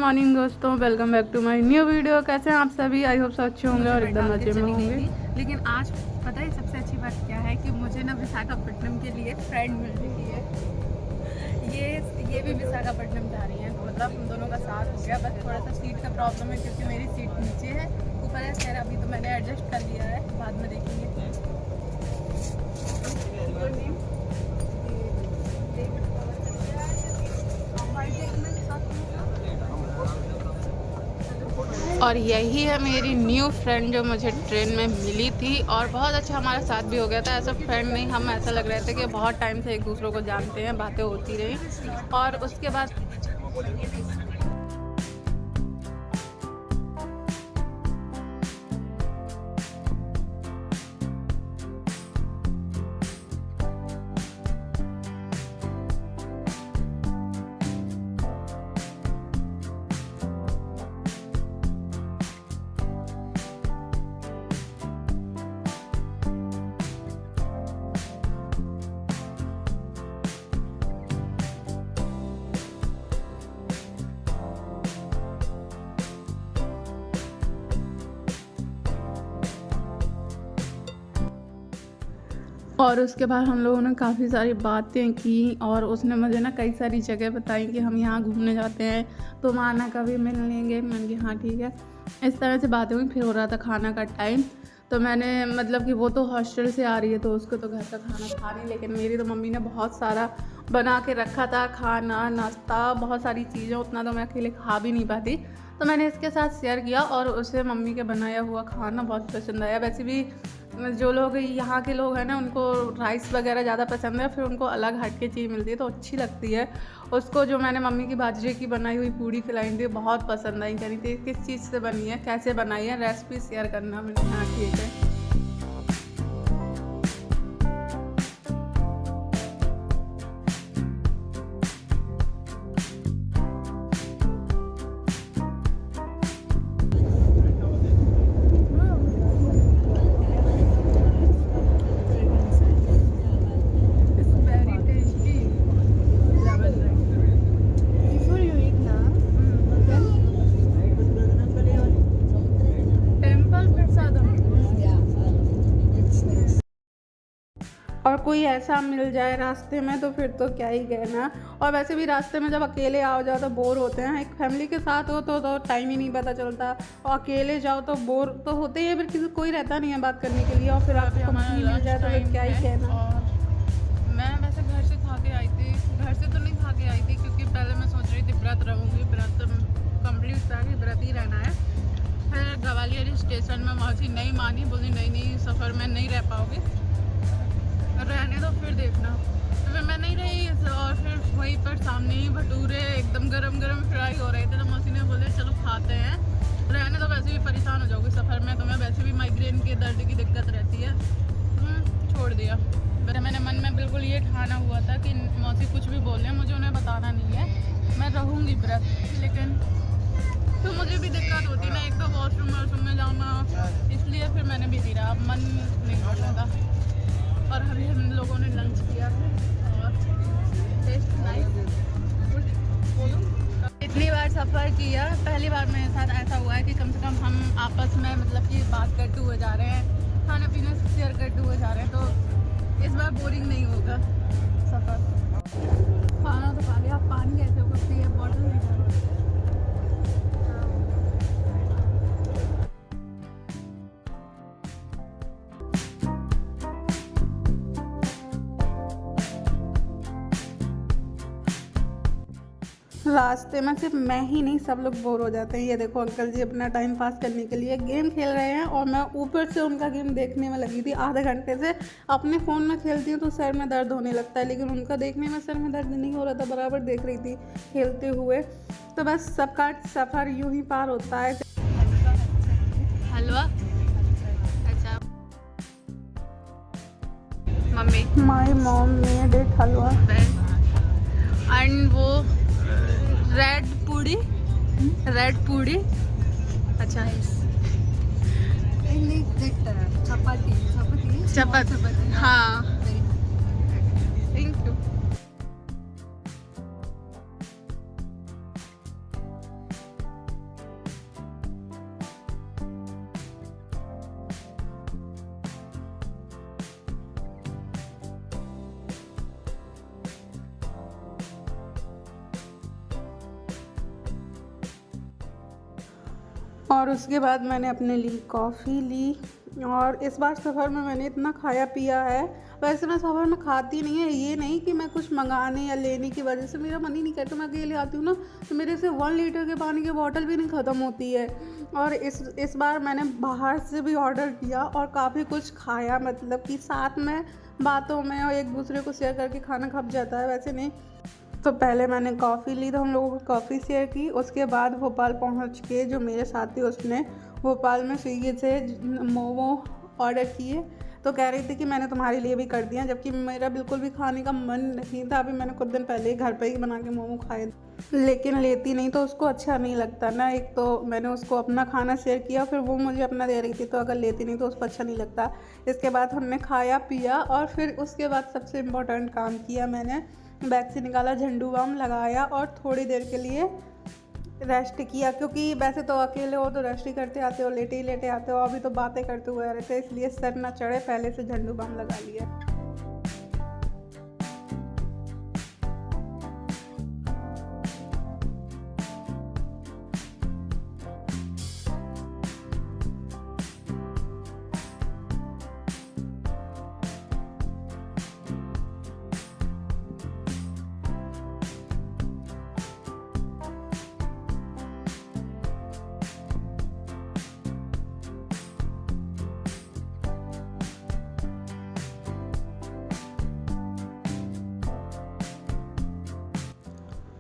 Morning दोस्तों, welcome back to my new video. कैसे हैं आप सभी? आई होप सब अच्छे होंगे और एकदम मजे में होंगे। लेकिन आज पता है सबसे अच्छी बात क्या है कि मुझे ना विशाखापट्टनम के लिए फ्रेंड मिल रही है। ये भी विशाखापट्टनम जा रही है, मतलब हम दोनों का साथ हो गया। बस थोड़ा सा सीट का प्रॉब्लम है क्योंकि मेरी सीट नीचे है, ऊपर है। खैर अभी तो मैंने एडजस्ट कर लिया है, बाद में देखेंगे। और यही है मेरी न्यू फ्रेंड जो मुझे ट्रेन में मिली थी और बहुत अच्छा हमारा साथ भी हो गया था। ऐसा फ्रेंड नहीं, हम ऐसा लग रहे थे कि बहुत टाइम से एक दूसरे को जानते हैं, बातें होती रही। और उसके बाद उसके बाद हम लोगों ने काफ़ी सारी बातें की और उसने मुझे ना कई सारी जगह बताई कि हम यहाँ घूमने जाते हैं, तुम आना कभी मिल लेंगे। मैंने कहा हाँ ठीक है। इस तरह से बातें हुई। फिर हो रहा था खाना का टाइम, तो मैंने मतलब कि वो तो हॉस्टल से आ रही है तो उसको तो घर का खाना खा नहीं, लेकिन मेरी तो मम्मी ने बहुत सारा बना के रखा था, खाना नाश्ता बहुत सारी चीज़ें। उतना तो मैं अकेले खा भी नहीं पाती, तो मैंने इसके साथ शेयर किया और उसे मम्मी के बनाया हुआ खाना बहुत पसंद आया। वैसे भी जो लोग यहाँ के लोग हैं ना, उनको राइस वगैरह ज़्यादा पसंद है, फिर उनको अलग हट के चीज़ मिलती है तो अच्छी लगती है। उसको जो मैंने मम्मी की बाजरे की बनाई हुई पूड़ी खिलाई थी बहुत पसंद आई। कह रही थी किस चीज़ से बनी है, कैसे बनाई है, रेसिपी शेयर करना। मैंने हाँ ठीक है। और कोई ऐसा मिल जाए रास्ते में तो फिर तो क्या ही कहना। और वैसे भी रास्ते में जब अकेले आओ जाओ तो बोर होते हैं। एक फैमिली के साथ हो तो टाइम ही नहीं पता चलता, और अकेले जाओ तो बोर तो होते ही है, फिर किसी कोई रहता नहीं है बात करने के लिए, और फिर आपको नहीं मिल जाए तो फिर क्या ही कहना। और मैं वैसे घर से खा के आई थी, घर से तो नहीं खा के आई थी क्योंकि पहले मैं सोच रही थी व्रत रहूँगी, व्रत कंप्लीट था कि व्रत ही रहना है। फिर ग्वालियर स्टेशन में पहुँची, नहीं मानी, बोली नहीं सफ़र में नहीं रह पाओगे, रहने दो फिर देखना। तो फिर मैं नहीं रही, और फिर वहीं पर सामने ही भटूरे एकदम गरम गरम फ्राई हो रहे थे, तो मौसी ने बोले चलो खाते हैं, रहने दो, वैसे भी परेशान हो जाओगे सफ़र में, तो मैं वैसे भी माइग्रेन के दर्द की दिक्कत रहती है, छोड़ दिया। मैंने मन में बिल्कुल ये ठाना हुआ था कि मौसी कुछ भी बोलें मुझे उन्हें बताना नहीं है, मैं रहूँगी व्रत। लेकिन तो मुझे भी दिक्कत होती ना, एक तो वॉशरूम में जाना, इसलिए फिर मैंने भी दिया, अब मन नहीं कर रहा था। और अभी हम लोगों ने लंच किया और टेस्ट नाइस। इतनी बार सफ़र किया, पहली बार मेरे साथ ऐसा हुआ है कि कम से कम हम आपस में मतलब कि बात करते हुए जा रहे हैं, खाना पीना शेयर करते हुए जा रहे हैं, तो इस बार बोरिंग नहीं होगा सफ़र। खाना तो खा लिया, पानी कैसे हो सकती है, बॉटल नहीं खा। रास्ते में सिर्फ मैं ही नहीं, सब लोग बोर हो जाते हैं। ये देखो अंकल जी अपना टाइम पास करने के लिए गेम खेल रहे हैं और मैं ऊपर से उनका गेम देखने में लगी थी। आधे घंटे से अपने फ़ोन में खेलती हूँ तो सर में दर्द होने लगता है, लेकिन उनका देखने में सर में दर्द नहीं हो रहा था, बराबर देख रही थी खेलते हुए। तो बस सबका सफ़र यूँ ही पार होता है। हलवा अच्छा, mummy my mom made it halwa and वो रेड पूड़ी अच्छा चपाती हाँ, थैंक यू। और उसके बाद मैंने अपने लिए कॉफ़ी ली। और इस बार सफ़र में मैंने इतना खाया पिया है। वैसे मैं सफ़र में खाती नहीं है, ये नहीं कि मैं कुछ मंगाने या लेने की वजह से मेरा मन ही नहीं करता। मैं अकेले आती हूँ ना, तो मेरे से 1 लीटर के पानी की बॉटल भी नहीं ख़त्म होती है। और इस बार मैंने बाहर से भी ऑर्डर किया और काफ़ी कुछ खाया, मतलब कि साथ में बातों में और एक दूसरे को शेयर करके खाना खप जाता है, वैसे नहीं। तो पहले मैंने कॉफ़ी ली, तो हम लोगों को कॉफ़ी शेयर की। उसके बाद भोपाल पहुंच के जो मेरे साथी उसने भोपाल में स्विगी से मोमो ऑर्डर किए, तो कह रही थी कि मैंने तुम्हारे लिए भी कर दिया, जबकि मेरा बिल्कुल भी खाने का मन नहीं था। अभी मैंने कुछ दिन पहले ही घर पे ही बना के मोमो खाए, लेकिन लेती नहीं तो उसको अच्छा नहीं लगता ना। एक तो मैंने उसको अपना खाना शेयर किया, फिर वो मुझे अपना दे रही थी, तो अगर लेती नहीं तो उसको अच्छा नहीं लगता। इसके बाद हमने खाया पिया और फिर उसके बाद सबसे इम्पोर्टेंट काम किया, मैंने बैग से निकाला झंडू बाम लगाया और थोड़ी देर के लिए रेस्ट किया, क्योंकि वैसे तो अकेले हो तो रेस्ट ही करते आते हो, लेटे ही लेटे आते हो। अभी तो बातें करते हुए आ रहे थे, इसलिए सर ना चढ़े पहले से झंडू बाम लगा लिया।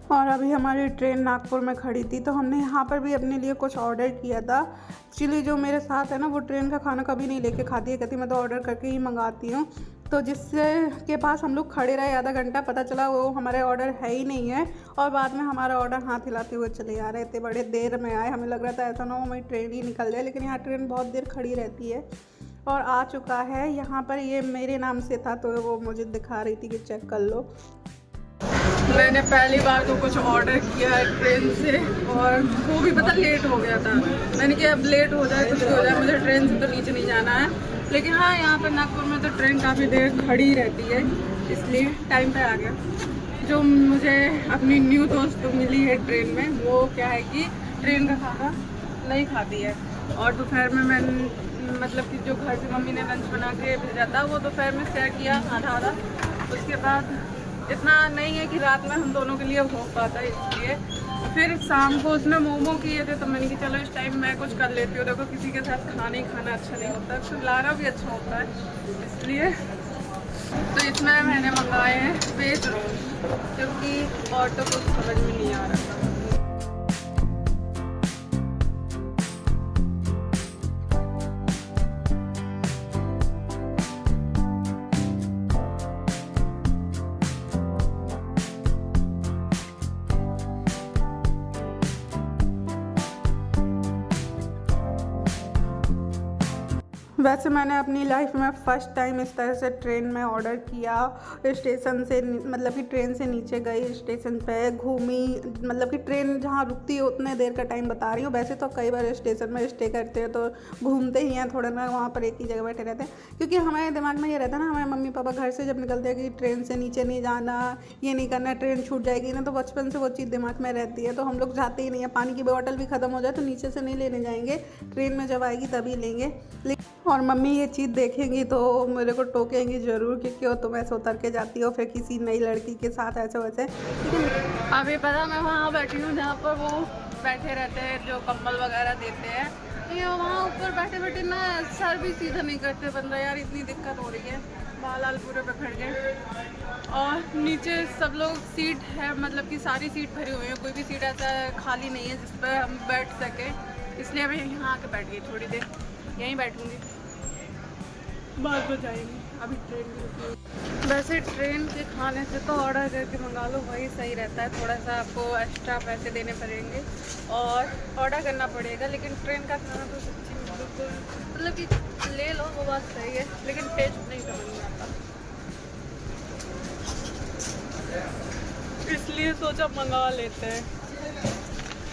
और अभी हमारी ट्रेन नागपुर में खड़ी थी, तो हमने यहाँ पर भी अपने लिए कुछ ऑर्डर किया था। एक्चुअली जो मेरे साथ है ना, वो ट्रेन का खाना कभी नहीं लेके खाती है, कहती मैं तो ऑर्डर करके ही मंगाती हूँ। तो जिससे के पास हम लोग खड़े रहे आधा घंटा, पता चला वो हमारे ऑर्डर है ही नहीं है। और बाद में हमारा ऑर्डर हाथ हिलाते हुए चले आ रहे थे, बड़े देर में आए। हमें लग रहा था ऐसा ना हो हमारी ट्रेन ही निकल जाए, लेकिन यहाँ ट्रेन बहुत देर खड़ी रहती है। और आ चुका है यहाँ पर, ये मेरे नाम से था तो वो मुझे दिखा रही थी कि चेक कर लो। मैंने पहली बार तो कुछ ऑर्डर किया है ट्रेन से, और वो भी पता लेट हो गया था। मैंने कहा अब लेट हो जाए कुछ भी हो जाए, मुझे ट्रेन से तो नीचे नहीं जाना है। लेकिन हाँ, यहाँ पर नागपुर में तो ट्रेन काफ़ी देर खड़ी रहती है, इसलिए टाइम पे आ गया। जो मुझे अपनी न्यू दोस्त मिली है ट्रेन में, वो क्या है कि ट्रेन का खाना नहीं खाती है। और दोपहर में मैंने मतलब कि जो घर से मम्मी ने लंच बना के भेजा था, वो दोपहर में शेयर किया आधा आधा। उसके बाद इतना नहीं है कि रात में हम दोनों के लिए हो पाता है, इसलिए फिर शाम को उसने मोमो किए थे, तो मैंने कहा चलो इस टाइम मैं कुछ कर लेती हूँ। देखो किसी के साथ खाना ही खाना अच्छा नहीं होता, फिर लाना भी अच्छा होता है, इसलिए। तो इसमें मैंने मंगाए हैं वेज रोल, क्योंकि और तो कुछ समझ में नहीं आ रहा था। वैसे मैंने अपनी लाइफ में फ़र्स्ट टाइम इस तरह से ट्रेन में ऑर्डर किया। स्टेशन से मतलब कि ट्रेन से नीचे गई, स्टेशन पे घूमी, मतलब कि ट्रेन जहाँ रुकती है उतने देर का टाइम बता रही हूँ। वैसे तो कई बार स्टेशन में स्टे करते हैं तो घूमते ही हैं, थोड़ा ना वहाँ पर एक ही जगह बैठे रहते हैं, क्योंकि हमारे दिमाग में ये रहता है ना, हमारे मम्मी पापा घर से जब निकलते हैं कि ट्रेन से नीचे नहीं जाना, ये नहीं करना, ट्रेन छूट जाएगी ना, तो बचपन से वो चीज़ दिमाग में रहती है। तो हम लोग जाते ही नहीं है। पानी की बोतल भी ख़त्म हो जाए तो नीचे से नहीं लेने जाएंगे, ट्रेन में जब आएगी तभी लेंगे। और मम्मी ये चीज़ देखेंगी तो मेरे को टोकेंगी ज़रूर कि क्यों तुम ऐसे उतर के जाती हो फिर किसी नई लड़की के साथ ऐसे वैसे। अभी पता मैं वहाँ बैठी हूँ जहाँ पर वो बैठे रहते हैं, जो कंबल वगैरह देते हैं। ये वहाँ ऊपर बैठे बैठे ना सर भी सीधा नहीं करते बंदा, यार इतनी दिक्कत हो रही है। बाल पूरे पकड़ गए। और नीचे सब लोग सीट है, मतलब कि सारी सीट भरी हुई है, कोई भी सीट ऐसा खाली नहीं है जिस पर हम बैठ सके, इसलिए मैं यहाँ आके बैठ गई। थोड़ी देर यहीं बैठूँगी, बाद में जाएंगे। अभी ट्रेन भी रुकी। वैसे ट्रेन के खाने से तो ऑर्डर करके मंगा लो, वही सही रहता है। थोड़ा सा आपको एक्स्ट्रा पैसे देने पड़ेंगे और ऑर्डर करना पड़ेगा, लेकिन ट्रेन का खाना तो सच्ची बिल्कुल मतलब कि ले लो वो बात सही है, लेकिन टेस्ट नहीं समझ में आता, इसलिए सोचा मंगा लेते हैं।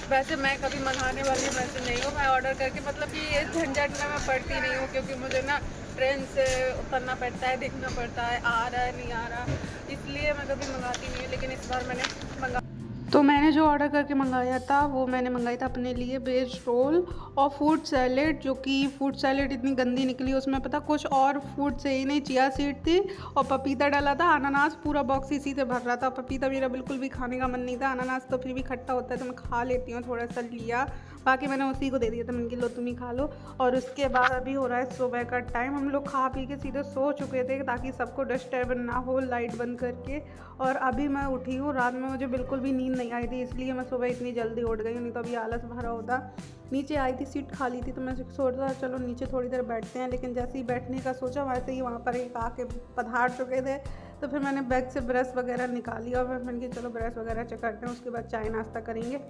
वैसे मैं कभी मंगाने वाली वैसे नहीं हूँ, मैं ऑर्डर करके मतलब कि ये झंझट में मैं पड़ती नहीं हूँ, क्योंकि मुझे ना ट्रेन से उतरना पड़ता है, देखना पड़ता है आ रहा है नहीं आ रहा, इसलिए मैं कभी मंगाती नहीं हूँ। लेकिन इस बार मैंने मंगा। तो मैंने जो ऑर्डर करके मंगाया था वो मैंने मंगाया था अपने लिए वेज रोल और फ्रूट सैलेड, जो कि फ्रूट सैलेड इतनी गंदी निकली, उसमें पता कुछ और फ्रूट से ही नहीं, चिया सीड थी और पपीता डाला था, अनानास पूरा बॉक्स इसी से भर रहा था। पपीता मेरा बिल्कुल भी खाने का मन नहीं था, अनानास तो फिर भी खट्टा होता है तो मैं खा लेती हूँ, थोड़ा सा लिया, बाकी मैंने उसी को दे दिया था, मैंने कि लो तुम ही खा लो। और उसके बाद अभी हो रहा है सुबह का टाइम, हम लोग खा पी के सीधे सो चुके थे ताकि सबको डिस्टर्ब ना हो लाइट बंद करके। और अभी मैं उठी हूँ, रात में मुझे बिल्कुल भी नींद नहीं आई थी, इसलिए मैं सुबह इतनी जल्दी उठ गई, नहीं तो अभी आलस भरा होता। नीचे आई थी, सीट खाली थी, तो मैं सोचा चलो नीचे थोड़ी देर बैठते हैं, लेकिन जैसे ही बैठने का सोचा वैसे ही वहाँ पर एक आके पधार चुके थे। तो फिर मैंने बैग से ब्रश वगैरह निकाली और मैंने कहा चलो ब्रश वगैरह चेक करते हैं, उसके बाद चाय नाश्ता करेंगे।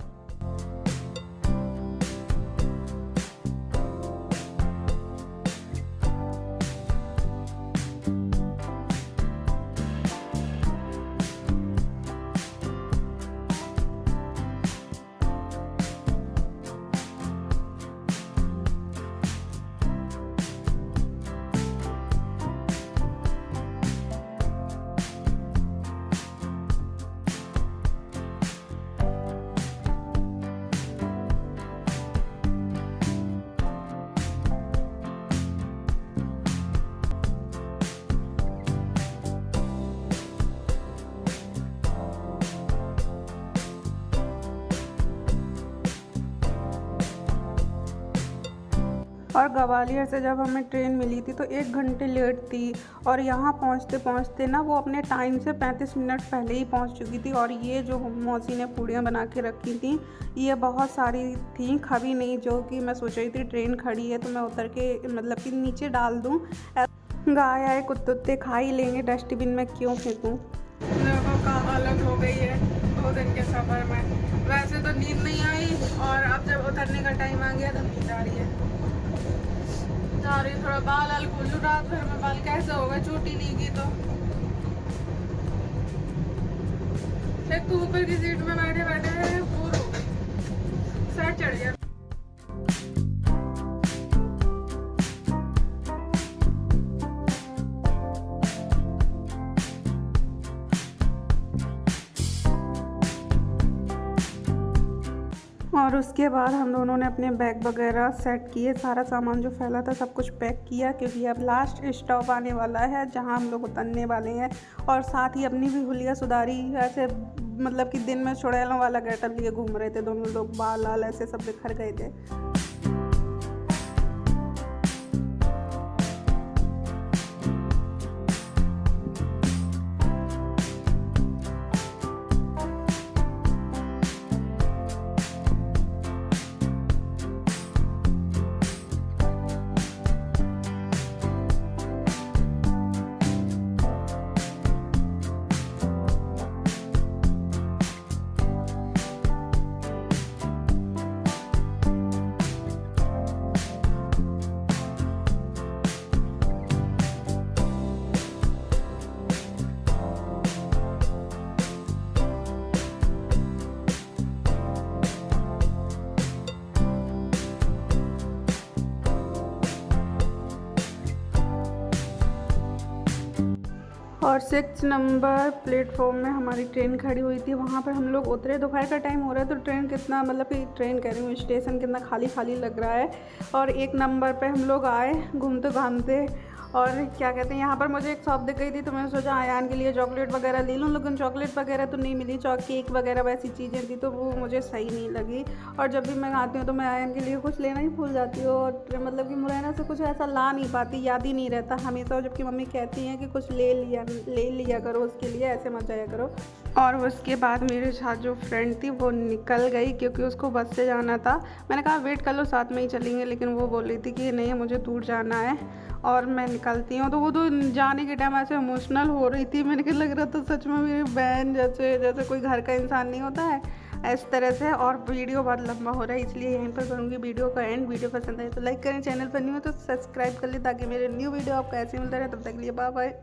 और ग्वालियर से जब हमें ट्रेन मिली थी तो 1 घंटे लेट थी, और यहाँ पहुँचते पहुँचते ना वो अपने टाइम से 35 मिनट पहले ही पहुँच चुकी थी। और ये जो मौसी ने पूड़ियाँ बना के रखी थी ये बहुत सारी थी, खबी नहीं, जो कि मैं सोच रही थी ट्रेन खड़ी है तो मैं उतर के मतलब कि नीचे डाल दूँ, गाय आए कुत्ते खा ही लेंगे, डस्टबिन में क्यों फेंकूँ। लोगों का हालत हो गई है 2 दिन के सफ़र में। वैसे तो नींद नहीं आई और अब जब उतरने का टाइम आ गया तो नींद आ रही है। थोड़ा बाल खोलूँ, रात भर में बाल कैसे होगा, चोटी नहीं की तो। एक तो ऊपर की सीट में बैठे बैठे बोर हो गई, सर चढ़ गया। और उसके बाद हम दोनों ने अपने बैग वगैरह सेट किए, सारा सामान जो फैला था सब कुछ पैक किया, क्योंकि अब लास्ट स्टॉप आने वाला है जहां हम लोग उतरने वाले हैं। और साथ ही अपनी भी हुलिया सुधारी, ऐसे मतलब कि दिन में चुड़ैलों वाला गेटअप लिए घूम रहे थे दोनों लोग, बाल लाल ऐसे सब बिखर गए थे। और 6 नंबर प्लेटफॉर्म में हमारी ट्रेन खड़ी हुई थी, वहाँ पर हम लोग उतरे। दोपहर का टाइम हो रहा है तो ट्रेन कितना मतलब कि ट्रेन कह रही हूँ स्टेशन कितना खाली खाली लग रहा है। और 1 नंबर पे हम लोग आए घूमते घामते, और क्या कहते हैं यहाँ पर मुझे एक शॉप दिख गई थी तो मैंने सोचा आयान के लिए चॉकलेट वगैरह ले लूँ, लेकिन चॉकलेट वगैरह तो नहीं मिली, केक वगैरह वैसी चीज़ें थी तो वो मुझे सही नहीं लगी। और जब भी मैं आती हूँ तो मैं आयान के लिए कुछ लेना ही भूल जाती हूँ, और मतलब कि मुरैना से कुछ ऐसा ला नहीं पाती, याद ही नहीं रहता हमेशा, जबकि मम्मी कहती हैं कि कुछ ले लिया करो उसके लिए, ऐसे मत जाया करो। और उसके बाद मेरे साथ जो फ्रेंड थी वो निकल गई क्योंकि उसको बस से जाना था। मैंने कहा वेट कर लो साथ में ही चलेंगे, लेकिन वो बोल रही थी कि नहीं मुझे दूर जाना है और मैं निकलती हूँ। तो वो तो जाने के टाइम ऐसे इमोशनल हो रही थी, मैंने कहा लग रहा था सच में मेरी बहन जैसे कोई घर का इंसान नहीं होता है इस तरह से। और वीडियो बहुत लंबा हो रहा है इसलिए यहीं पर करूँगी वीडियो का एंड। वीडियो पसंद आए तो लाइक करें, चैनल पर न्यू हो तो सब्सक्राइब कर लें ताकि मेरे न्यू वीडियो आपको ऐसे मिलता रहे। तब तक के लिए बाय बाय।